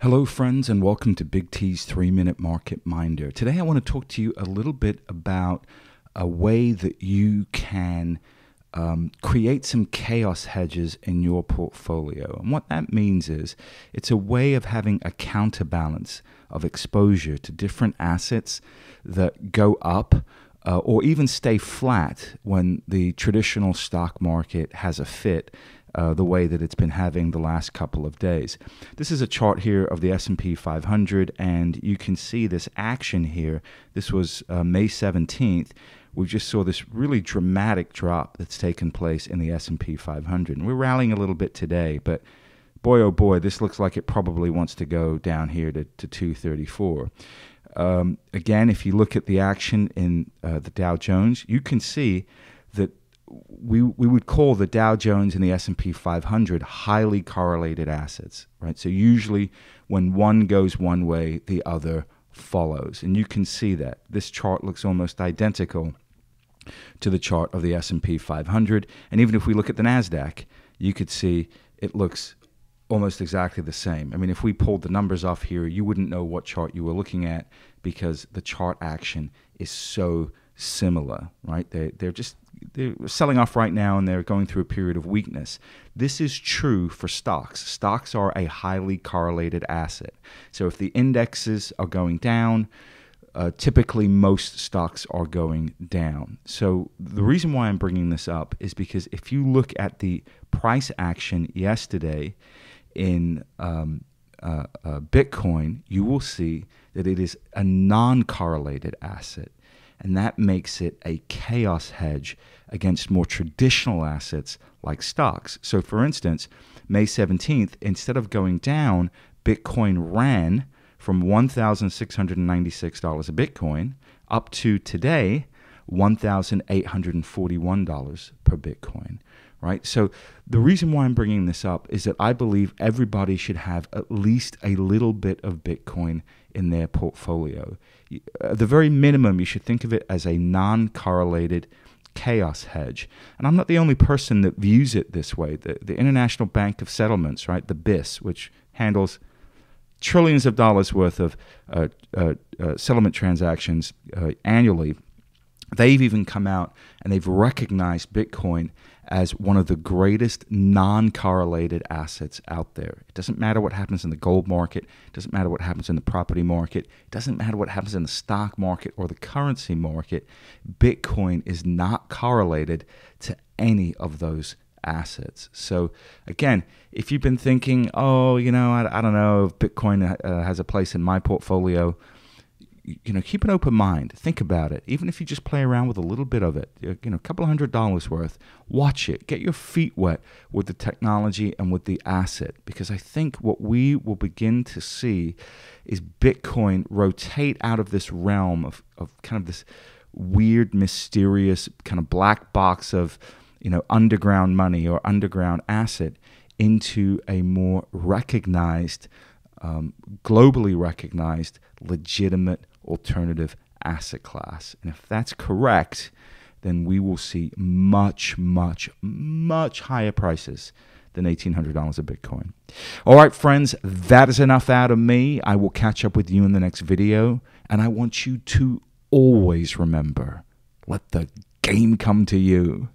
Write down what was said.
Hello friends, and welcome to Big T's 3-Minute Market Minder. Today I want to talk to you a little bit about a way that you can create some chaos hedges in your portfolio. And what that means is it's a way of having a counterbalance of exposure to different assets that go up or even stay flat when the traditional stock market has a fit, the way that it's been having the last couple of days. This is a chart here of the S&P 500, and you can see this action here. This was May 17th. We just saw this really dramatic drop that's taken place in the S&P 500. And we're rallying a little bit today, but boy, oh boy, this looks like it probably wants to go down here to 234. Again, if you look at the action in the Dow Jones, you can see that we would call the Dow Jones and the S&P 500 highly correlated assets, right? So usually when one goes one way, the other follows. And you can see that. This chart looks almost identical to the chart of the S&P 500. And even if we look at the Nasdaq, you could see it looks almost exactly the same. I mean, if we pulled the numbers off here, you wouldn't know what chart you were looking at because the chart action is so similar, right? They're selling off right now, and they're going through a period of weakness. This is true for stocks. Stocks are a highly correlated asset. So if the indexes are going down, typically most stocks are going down. So the reason why I'm bringing this up is because if you look at the price action yesterday in Bitcoin, you will see that it is a non-correlated asset. And that makes it a chaos hedge against more traditional assets like stocks. So for instance, May 17th, instead of going down, Bitcoin ran from $1,696 a Bitcoin up to today, $1,841 per Bitcoin, right? So the reason why I'm bringing this up is that I believe everybody should have at least a little bit of Bitcoin in their portfolio. At the very minimum, you should think of it as a non-correlated chaos hedge. And I'm not the only person that views it this way. The International Bank of Settlements, right, the BIS, which handles trillions of dollars worth of settlement transactions annually, they've even come out and they've recognized Bitcoin as one of the greatest non-correlated assets out there. It doesn't matter what happens in the gold market. It doesn't matter what happens in the property market. It doesn't matter what happens in the stock market or the currency market. Bitcoin is not correlated to any of those assets. So again, if you've been thinking, oh, I don't know if Bitcoin has a place in my portfolio, keep an open mind. Think about it. Even if you just play around with a little bit of it, a couple of $100 worth, watch it. Get your feet wet with the technology and with the asset. Because I think what we will begin to see is Bitcoin rotate out of this realm of kind of this weird, mysterious kind of black box of, underground money or underground asset into a more recognized, globally recognized, legitimate alternative asset class. And if that's correct, then we will see much, much, much higher prices than $1,800 a Bitcoin. All right, friends, that is enough out of me. I will catch up with you in the next video. And I want you to always remember, let the game come to you.